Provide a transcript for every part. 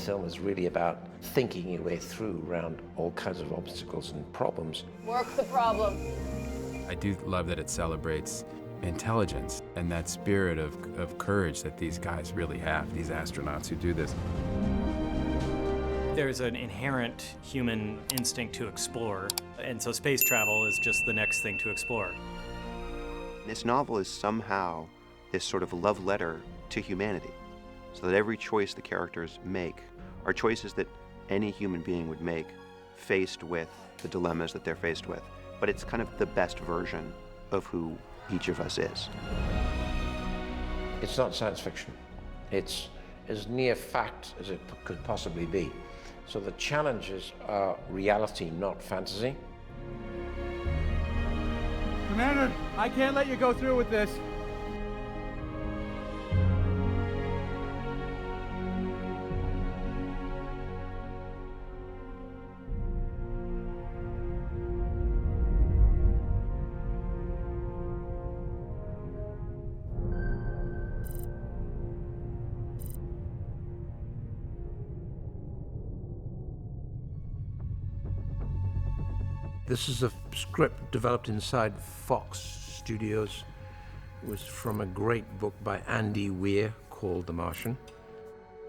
film is really about thinking your way through around all kinds of obstacles and problems. Work the problem. I do love that it celebrates intelligence and that spirit of courage that these guys really have, these astronauts who do this. There's an inherent human instinct to explore, and so space travel is just the next thing to explore. This novel is somehow this sort of love letter to humanity, so that every choice the characters make are choices that any human being would make faced with the dilemmas that they're faced with. But it's kind of the best version of who each of us is. It's not science fiction. It's as near fact as it could possibly be. So the challenges are reality, not fantasy. Commander, I can't let you go through with this. This is a script developed inside Fox Studios. It was from a great book by Andy Weir called The Martian.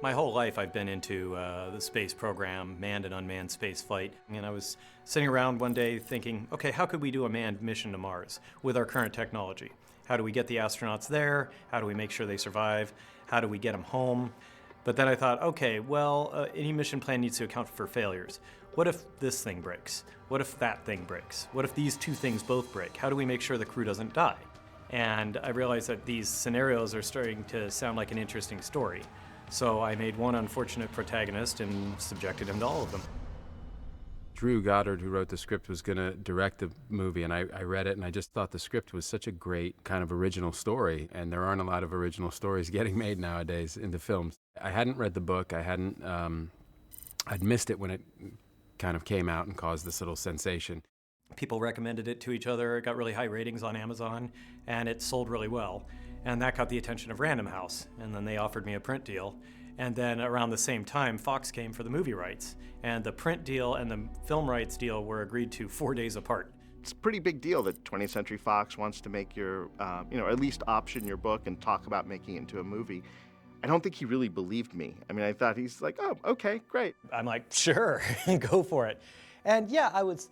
My whole life I've been into the space program, manned and unmanned space flight. And I was sitting around one day thinking, okay, how could we do a manned mission to Mars with our current technology? How do we get the astronauts there? How do we make sure they survive? How do we get them home? But then I thought, okay, well, any mission plan needs to account for failures. What if this thing breaks? What if that thing breaks? What if these two things both break? How do we make sure the crew doesn't die? And I realized that these scenarios are starting to sound like an interesting story. So I made one unfortunate protagonist and subjected him to all of them. Goddard, who wrote the script, was going to direct the movie, and I read it, and I just thought the script was such a great kind of original story, and there aren't a lot of original stories getting made nowadays into films. I hadn't read the book. I'd missed it when it kind of came out and caused this little sensation. People recommended it to each other. It got really high ratings on Amazon, and it sold really well. And that got the attention of Random House, and then they offered me a print deal. And then around the same time, Fox came for the movie rights. And the print deal and the film rights deal were agreed to 4 days apart. It's a pretty big deal that 20th Century Fox wants to make your, at least option your book and talk about making it into a movie. I don't think he really believed me. I mean, I thought he's like, oh, okay, great. I'm like, sure, go for it. And yeah, I was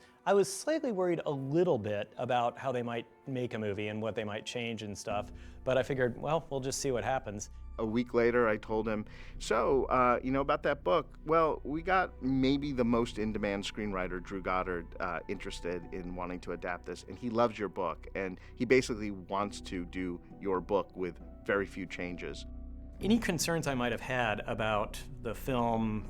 slightly worried a little bit about how they might make a movie and what they might change and stuff. But I figured, well, we'll just see what happens. A week later, I told him, so, about that book, well, we got maybe the most in-demand screenwriter, Goddard, interested in wanting to adapt this, and he loves your book, and he basically wants to do your book with very few changes. Any concerns I might have had about the film,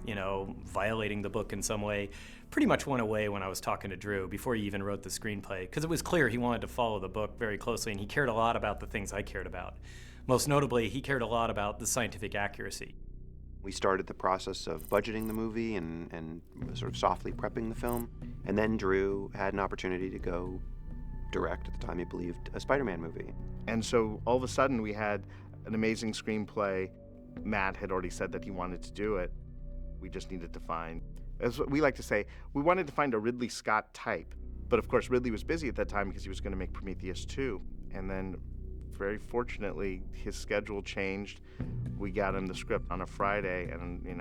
violating the book in some way, pretty much went away when I was talking to Drew before he even wrote the screenplay, because it was clear he wanted to follow the book very closely, and he cared a lot about the things I cared about. Most notably, he cared a lot about the scientific accuracy. We started the process of budgeting the movie and sort of softly prepping the film. And then Drew had an opportunity to go direct, at the time he believed, a Spider-Man movie. And so all of a sudden we had an amazing screenplay. Matt had already said that he wanted to do it. We just needed to find, as we like to say, we wanted to find a Ridley Scott type. But of course, Ridley was busy at that time because he was going to make Prometheus 2. And then very fortunately, his schedule changed. We got him the script on a Friday, and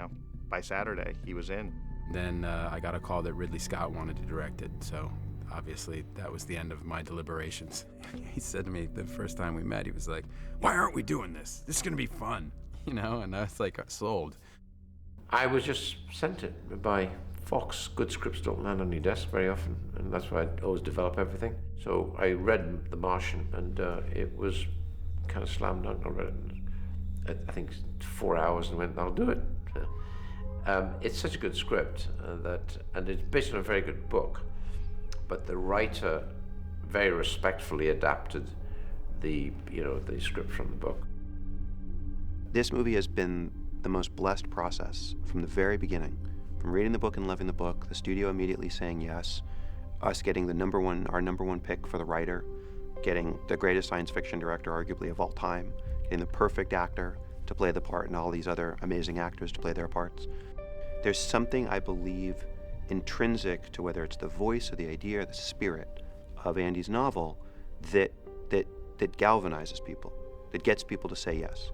by Saturday, he was in. Then I got a call that Ridley Scott wanted to direct it, so obviously that was the end of my deliberations. He said to me the first time we met, he was like, "Why aren't we doing this? This is gonna be fun," and I was like, sold. I was just sent it by Fox. Good scripts don't land on your desk very often, and that's why I always develop everything. So I read The Martian, and it was kind of slam dunk. I read it, I think, 4 hours, and went, "I'll do it." It's such a good script and it's based on a very good book, but the writer very respectfully adapted the script from the book. This movie has been the most blessed process from the very beginning. From reading the book and loving the book, the studio immediately saying yes, us getting our number one pick for the writer, getting the greatest science fiction director arguably of all time, getting the perfect actor to play the part and all these other amazing actors to play their parts. There's something, I believe, intrinsic to whether it's the voice or the idea or the spirit of Andy's novel that galvanizes people, that gets people to say yes.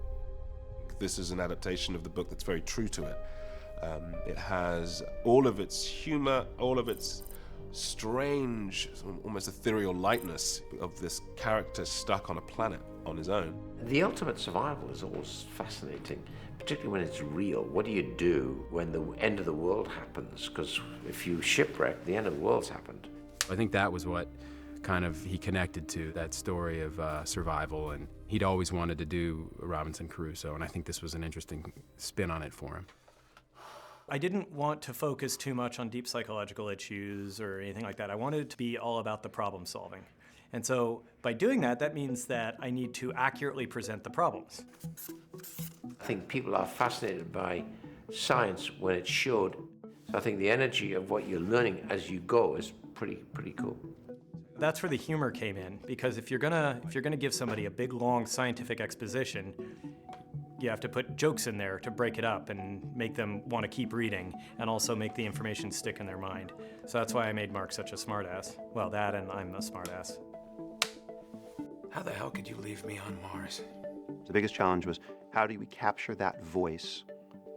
This is an adaptation of the book that's very true to it. It has all of its humor, all of its strange, almost ethereal lightness of this character stuck on a planet on his own. The ultimate survival is always fascinating, particularly when it's real. What do you do when the end of the world happens? Because if you shipwreck, the end of the world's happened. I think that was what kind of he connected to, that story of survival, and he'd always wanted to do Robinson Crusoe, and I think this was an interesting spin on it for him. I didn't want to focus too much on deep psychological issues or anything like that. I wanted it to be all about the problem solving. And so by doing that, that means that I need to accurately present the problems. I think people are fascinated by science when it's showed. So I think the energy of what you're learning as you go is pretty cool. That's where the humor came in, because if you're gonna give somebody a big, long scientific exposition, you have to put jokes in there to break it up and make them want to keep reading, and also make the information stick in their mind. So that's why I made Mark such a smartass. Well, that and I'm a smartass. How the hell could you leave me on Mars? The biggest challenge was, how do we capture that voice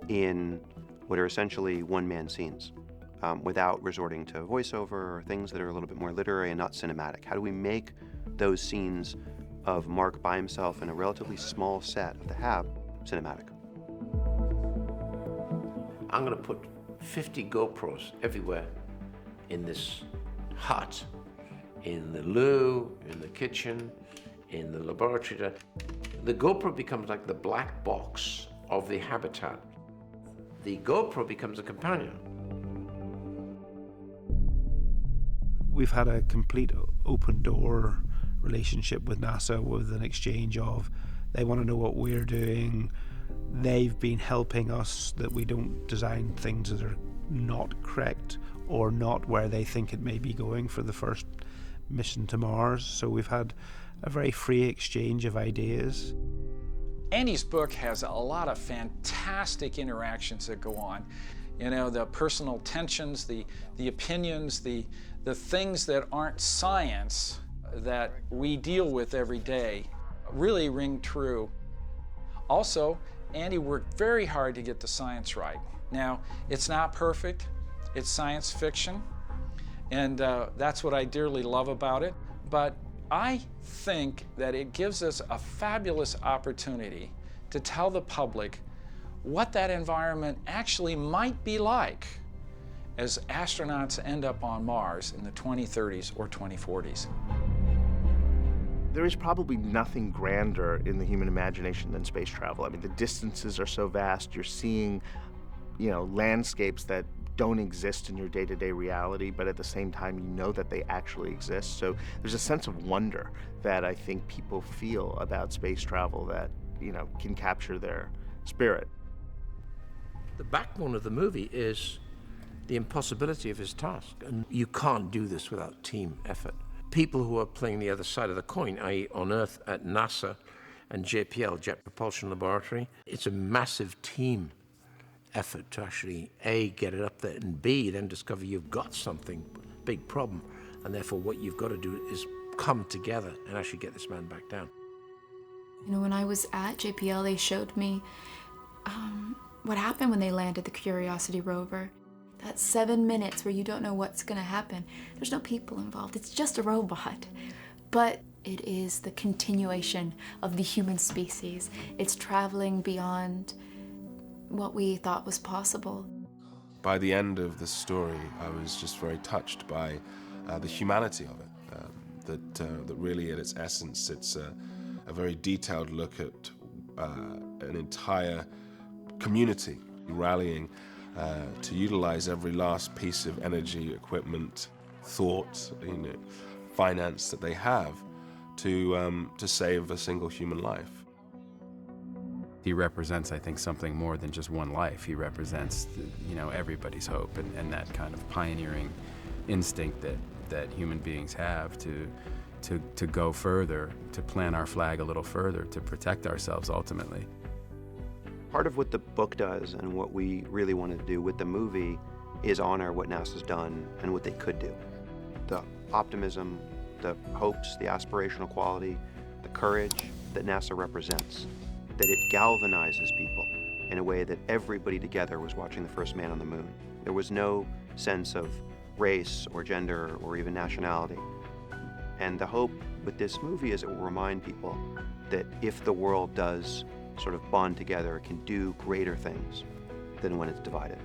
in what are essentially one-man scenes without resorting to voiceover or things that are a little bit more literary and not cinematic? How do we make those scenes of Mark by himself in a relatively small set of the HAB cinematic? I'm going to put 50 GoPros everywhere in this hut, in the loo, in the kitchen, in the laboratory. The GoPro becomes like the black box of the habitat. The GoPro becomes a companion. We've had a complete open door relationship with NASA, with an exchange of, they want to know what we're doing. They've been helping us that we don't design things that are not correct or not where they think it may be going for the first mission to Mars. So we've had a very free exchange of ideas. Andy's book has a lot of fantastic interactions that go on. You know, the personal tensions, the opinions, the things that aren't science that we deal with every day really ring true. Also, Andy worked very hard to get the science right. Now, it's not perfect, it's science fiction, and that's what I dearly love about it, but I think that it gives us a fabulous opportunity to tell the public what that environment actually might be like as astronauts end up on Mars in the 2030s or 2040s. There is probably nothing grander in the human imagination than space travel. I mean, the distances are so vast. You're seeing, landscapes that don't exist in your day-to-day reality, but at the same time, you know that they actually exist. So there's a sense of wonder that I think people feel about space travel that, can capture their spirit. The backbone of the movie is the impossibility of his task. And you can't do this without team effort. People who are playing the other side of the coin, i.e. on Earth at NASA and JPL, Jet Propulsion Laboratory, it's a massive team effort to actually, A, get it up there, and B, then discover you've got something, big problem, and therefore what you've got to do is come together and actually get this man back down. When I was at JPL, they showed me what happened when they landed the Curiosity rover. That 7 minutes where you don't know what's gonna happen. There's no people involved, it's just a robot. But it is the continuation of the human species. It's traveling beyond what we thought was possible. By the end of the story, I was just very touched by the humanity of it. That really, at its essence, it's a very detailed look at an entire community rallying to utilize every last piece of energy, equipment, thought, finance that they have to save a single human life. He represents, I think, something more than just one life. He represents, everybody's hope and that kind of pioneering instinct that human beings have to go further, to plant our flag a little further, to protect ourselves ultimately. Part of what the book does and what we really wanted to do with the movie is honor what NASA's done and what they could do. The optimism, the hopes, the aspirational quality, the courage that NASA represents, that it galvanizes people in a way that everybody together was watching the first man on the moon. There was no sense of race or gender or even nationality. And the hope with this movie is it will remind people that if the world does sort of bond together, it can do greater things than when it's divided.